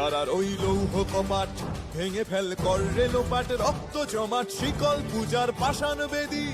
কারার ওই লৌহ কপাট ভেঙে ফেল কর রে লোপাট, রক্ত জমাট শিকল পূজার পাষাণ বেদী।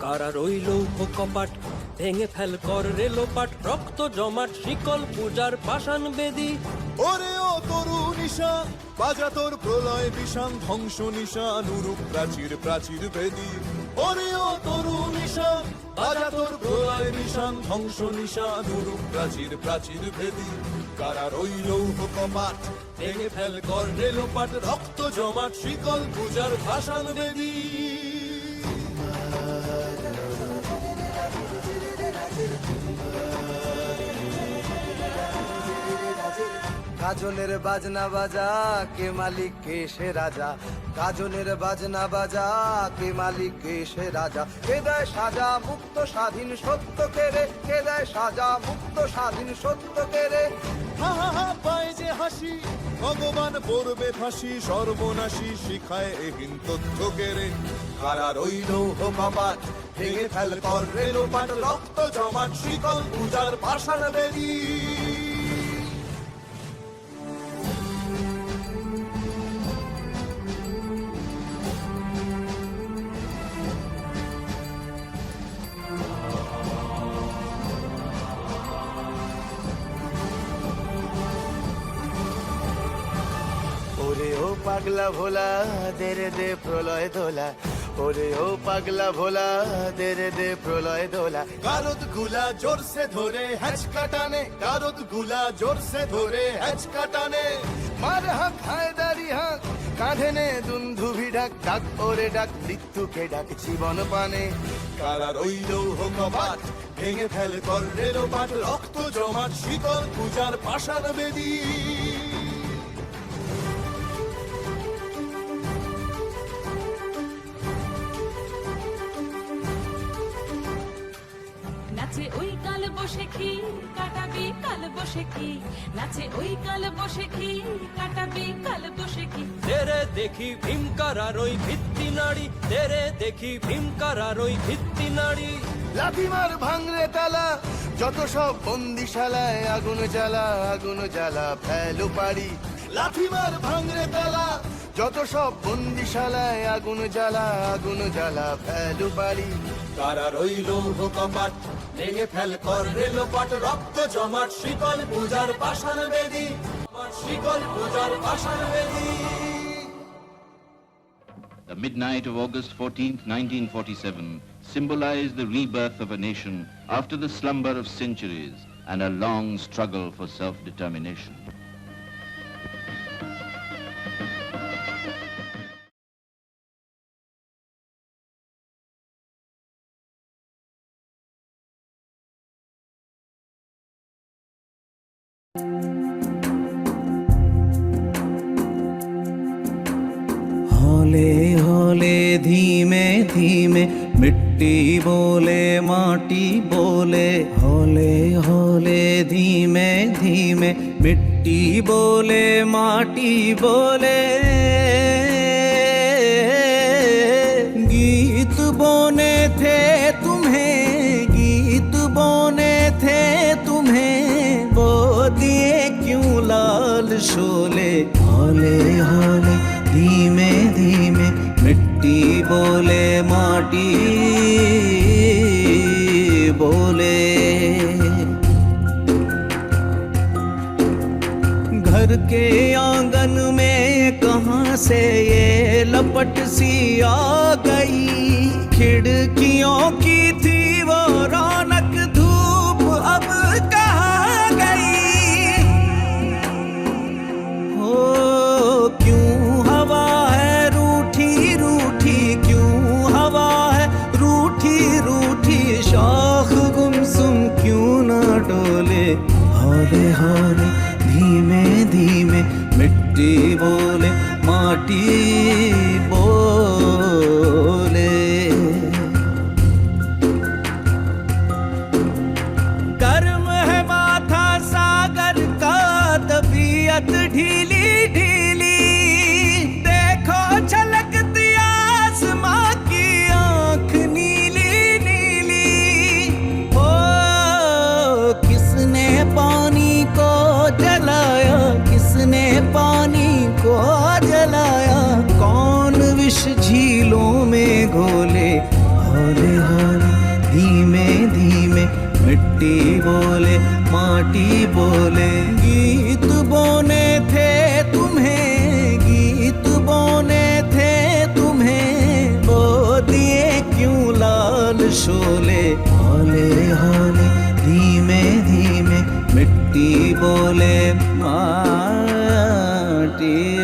কারার ওই লৌহ কপাট ভেঙে ফেল কর রে লোপাট, রক্ত জমাট শিকল পূজার পাষাণ বেদী। ওরে ও তরু নিশান বাজা তোর প্রলয় বিষান, ধ্বংস নিশান উরূপ প্রাচীর প্রাচীর ভেদী। ওরে ও তরু নিশান বাজা তোর প্রলয় বিষান, ধ্বংস নিশান উরূপ প্রাচীর প্রাচীর ভেদী। কারার ওই লৌহ কপাট ভেঙে ফেল কর রে লোপাট, রক্ত জমাট শিকল পূজার পাষাণ বেদী। গাজনের বাজনা বাজা কে মালিক কে সে রাজা, গাজনের বাজনা বাজা কে মালিক কে সে রাজা। কে দেয় সাজা মুক্ত স্বাধীন সত্য কেড়ে, কে দেয় সাজা মুক্ত স্বাধীন সত্য কেড়ে। হা হা হা পায় যে হাসি ভগবান পড়বে ফাঁসি, সর্বনাশী শিখায় এহীন তথ্য কেড়ে। কারার ওই লৌহ কপাট ভেঙে ফেল কর রে লোপাট, রক্ত জমাট শিকল পূজার পাষাণ বেদী। ওরে ও পাগলা ভোলা দে রে দে প্রলয় দোলা, ওরে ও পাগলা ভোলা দে রে দে প্রলয় দোলা। গারদ গুলা জোরসে ধরে হ্যাচকা টানে, গারদ গুলা জোরসে ধরে হ্যাচকা টানে। মার হাক হায়দারি হাক কাঁধে নে দুন্ধুভি ডাক, ডাক ওরে ডাক মৃত্যুকে ডাক জীবন পানে। কারার ওই লৌহ কপাট ভেঙে ফেল কর রে লোপাট, রক্ত জমাট শিকল পূজার পাষাণ বেদী। নাচে ওই কাল বসে কি কাটাবি কাল বসে কি, নাচে ওই কাল বসে কি কাটাবি কাল বসে কি। তেরে দেখি ভীম কারার ওই ভিত্তি নাড়ি, তেরে দেখি ভীম কারার ওই ভিত্তি নাড়ি। লাথিমার ভাঙরে তালা যত সব বন্দিশালায়, আগুন জ্বালা আগুন জ্বালা ফেলো পারি। লাথিমার ভাঙরে তালা যত সব বন্দিশালায়, আগুন জ্বালা আগুন জ্বালা ফেলো পারি। কারার ওই লৌহ কপাট ভেঙে ফেল কর রে লোপাট, রক্ত জমাট শিকল পূজার পাষাণ বেদী, শিকল পূজার পাষাণ বেদী। The midnight of August 14th, 1947 symbolized the rebirth of a nation after the slumber of centuries and a long struggle for self-determination. हौले हौले धीमे धीमे मिट्टी बोले माटी बोले, हौले हौले धीमे धीमे मिट्टी बोले माटी बोले। गीत बोने थे तुम्हें, गीत बोने थे तुम्हें, बो दिए क्यों लाल शोले। हौले हौले धीमे धीमे मिट्टी बोले माटी बोले। घर के आंगन में कहाँ से ये लपट सी आ गई, खिड़कियों की थी वो रौनक धूप अब कहाँ गई। हो क्यों हवा है रूठी रूठी, क्यों हवा है रूठी रूठी, शौख गुमसुम क्यों ना डोले। हौले हौले धीमे धीमे मिट्टी बोले माटी बोले। गर्म है माथा सागर का, तबीयत ढीली ढीली, देखो छलकती आसमां की आंख नीली नीली। ओ किसने पानी को जलाया, किसने पानी मिट्टी बोले माटी बोले। गीत बोने थे तुम्हें, गीत बोने थे तुम्हें, बो दिए क्यों लाल शोले। हौले हौले धीमे धीमे मिट्टी बोले माटी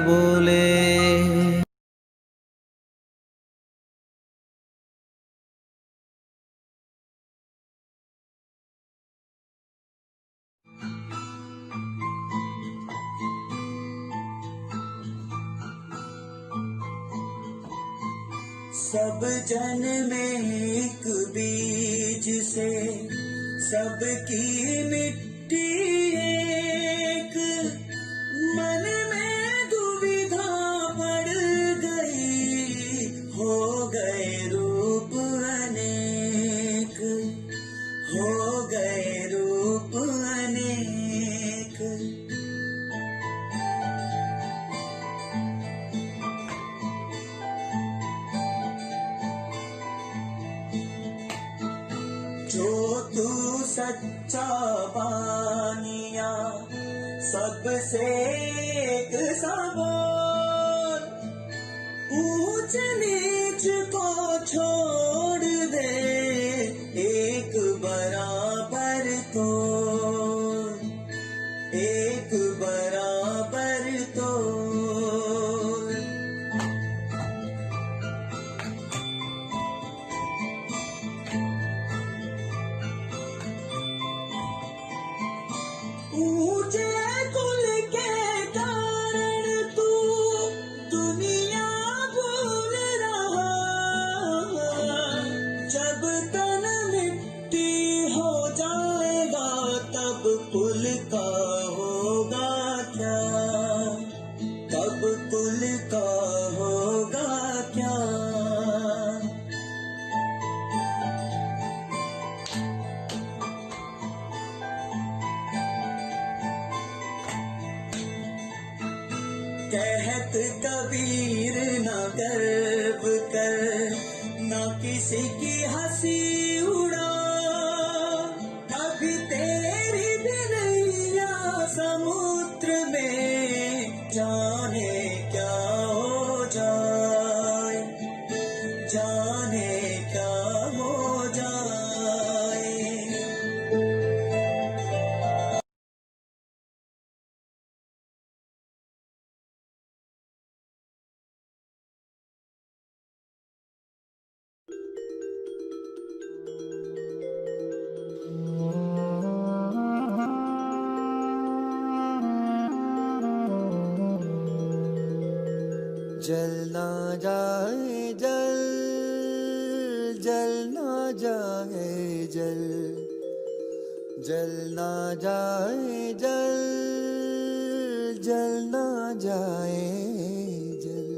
बोले। सब जन में एक बीज से सबकी मिट्टी एक। मन में दुविधा बढ़ गई, हो गए रूप अनेक, हो गए रूप अनेक। जो तू सच्चा बानिया सबसे एक सवाल। ऊंच नीच को छोड़ दे, एक बराबर तो, एक बराबर तो। ऊंचे कुल के कारण तू दुनिया भूल रहा। जब तन मिट्टी हो जाएगा तब कुल का होगा क्या, तब कुल का होगा क्या। कहत कबीर न गर्व कर, न किसी की हंसी उड़ा। कभी तेरी भी नैया समुद्र में जाने क्या हो जाए, जाने क्या हो जाए। जल ना जाए जल, जल ना जाए जल, जल ना जाए जल, जल ना जाए जल।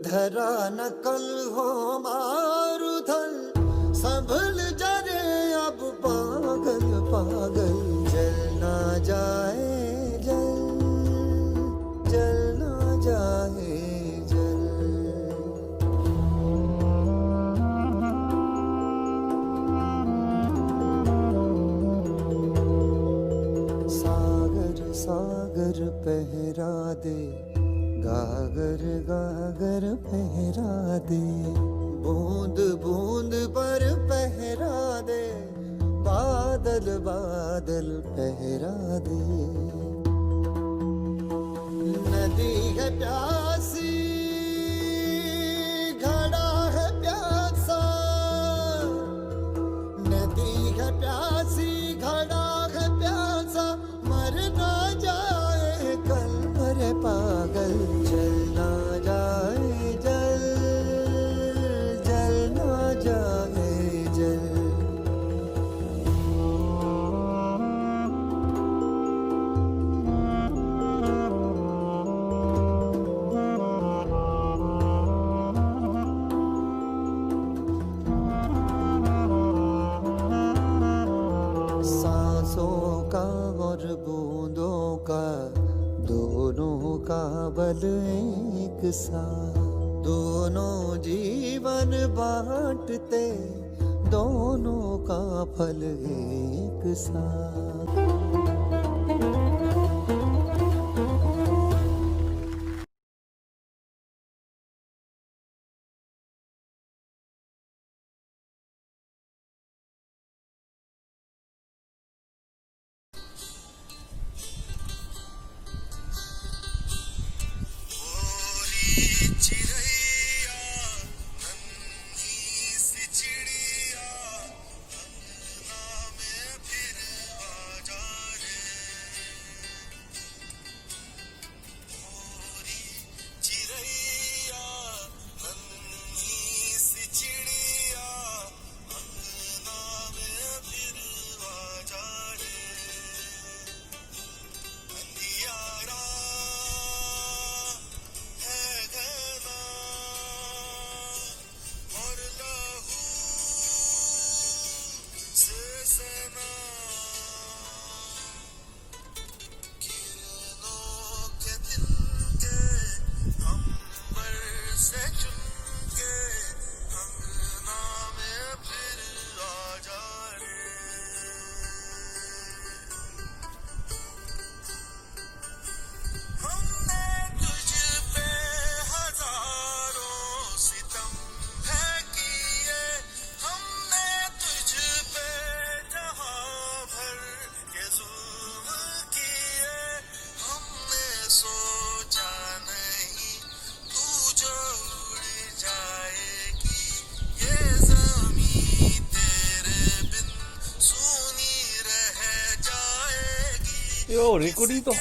धरा न कल हो मारुथल, संभल जरे अब पागल पागल। जल ना जाए जल, जल ना जाए जल। सागर सागर पहरा दे, गागर गागर पहरा दे। बूंद बूंद पर पहरा दे, बादल बादल पहरा दे। नदी है प्यासी, घड़ा है प्यासा। नदी है प्यासी, घड़ा है प्यासा। मर ना जाए कल मरे पागल। जल ना जाए जल, जल ना जाए जल। सांसों का और बूंदों का, दोनों का बल एक सा। दोनों जीवन बांटते, दोनों का फल एक सा। রেকর্ডিং তো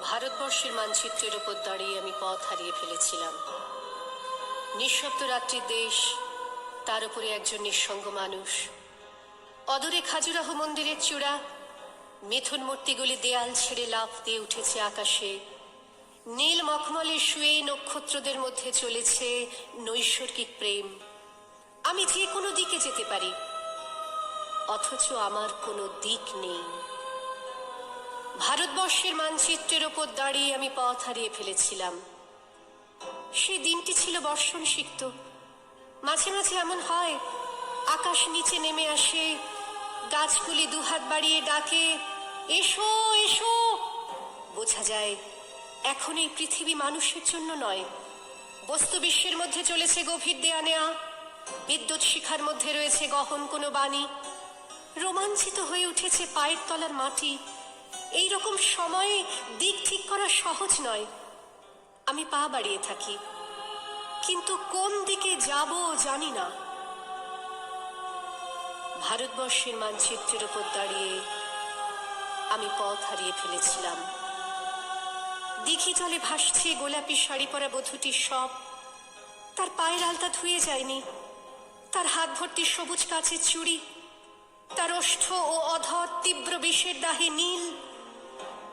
ভারতবর্ষের মানচিত্রের উপর দাঁড়িয়ে আমি পথ হারিয়ে ফেলেছিলাম। নিঃশব্দ রাত্রির দেশ, তার উপরে একজন নিঃসঙ্গ মানুষ। অদূরে খাজুরাহ মন্দিরের চূড়া, মিথুন মূর্তিগুলি দেয়াল ছেড়ে লাফ দিয়ে উঠেছে আকাশে। নীল মখমলে শুয়ে নক্ষত্রদের মধ্যে চলেছে নৈসর্গিক প্রেম। আমি যে কোনো দিকে যেতে পারি, অথচ আমার কোনো দিক নেই। ভারতবর্ষের মানচিত্রের ওপর দাঁড়িয়ে আমি পথ হারিয়ে ফেলেছিলাম। সেই দিনটি ছিল বর্ষণ সিক্ত। মাঝে মাঝে এমন হয়, আকাশ নিচে নেমে আসে, গাছগুলি দুহাত বাড়িয়ে ডাকে, এসো এসো। বোঝা যায় এখন এই পৃথিবী মানুষের জন্য নয়, বস্তু বিশ্বের মধ্যে চলেছে গভীর দেয়া নেয়া। বিদ্যুৎ শিখার মধ্যে রয়েছে গহন কোনো বাণী। রোমাঞ্চিত হয়ে উঠেছে পায়ের তলার মাটি। এই রকম সময়ে দিক ঠিক করা সহজ নয়। আমি পা বাড়িয়ে থাকি, কিন্তু কোন দিকে যাব জানি না। ভারতবর্ষের মানচিত্রের উপর দাঁড়িয়ে আমি পথ হারিয়ে ফেলেছিলাম। দিঘি জলে ভাসছে গোলাপি শাড়ি পরা বধূটির সব। তার পায়ের আলতা ধুয়ে যায়নি, তার হাত ভর্তি সবুজ কাচের চুড়ি, তার ওষ্ঠ ও অধর তীব্র বিষের দাহে নীল।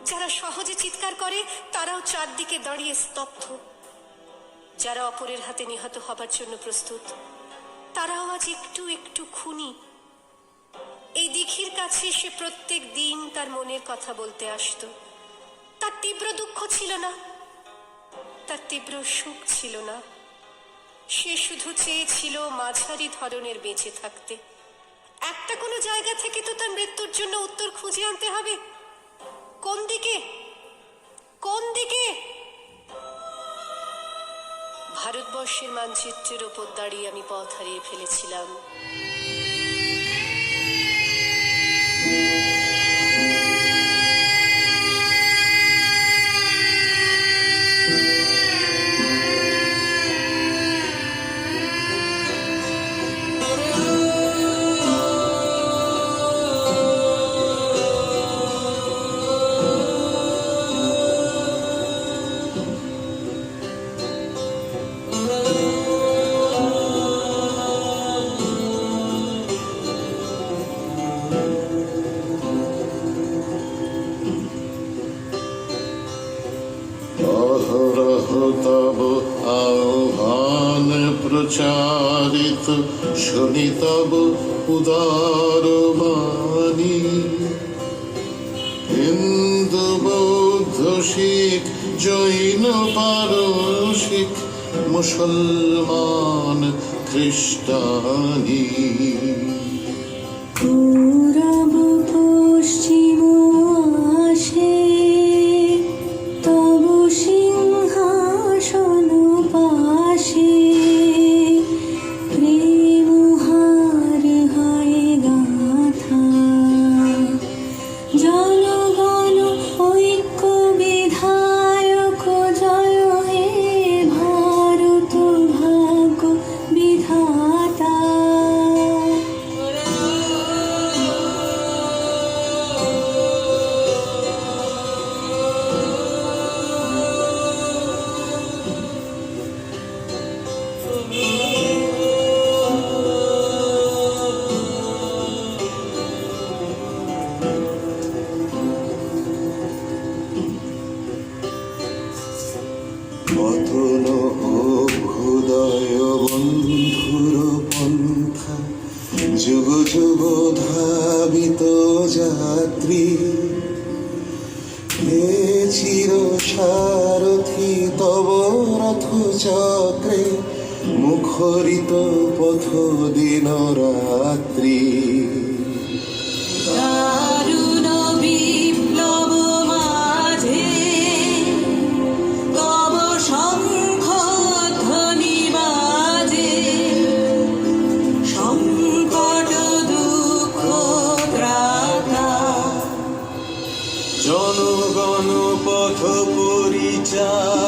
যারা সহজে চিৎকার করে তারাও চারদিকে দাঁড়িয়ে স্তব্ধ। যারা অপরের হাতে নিহত হবার জন্য প্রস্তুত, তারাও আজ একটু একটু খুনি। এই দিঘির কাছে সে প্রত্যেক দিন তার মনের কথা বলতে আসতো। তার তীব্র দুঃখ ছিল না, তার তীব্র সুখ ছিল না। সে শুধু চেয়েছিল মাঝারি ধরনের বেঁচে থাকতে। একটা কোনো জায়গা থেকে তো তার মৃত্যুর জন্য উত্তর খুঁজে আনতে হবে। কোন দিকে, কোন দিকে? ভারতবর্ষের মানচিত্রের ওপর দাঁড়িয়ে আমি পথ হারিয়ে ফেলেছিলাম। অহরহ তব আহ্বান প্রচারিত, শুনি তব উদার বাণী। হিন্দু বৌদ্ধ শিখ জৈন পারসিক, মুসলমান খ্রিস্টানি। পূরব পশ্চিম আসে তব সিংহাসন পাশে, প্রেম হার হয় গাথা। জনগণ ঐক্য বিধায়ক জয় হে ভারত ভাগ্য বিধাতা। পতন অভ্যুদয় বন্ধুর পন্থা, যুগ যুগ ধাবিত যাত্রী। হে চির সারথি তব রথ চক্রে, মুখরিত পথ দিন রাত্রি। দারুণ বিপ্লব মাঝে তব শঙ্খ ধ্বনি বাজে, সংকট দুঃখ ত্রাতা। জনগণ পথ পরিচার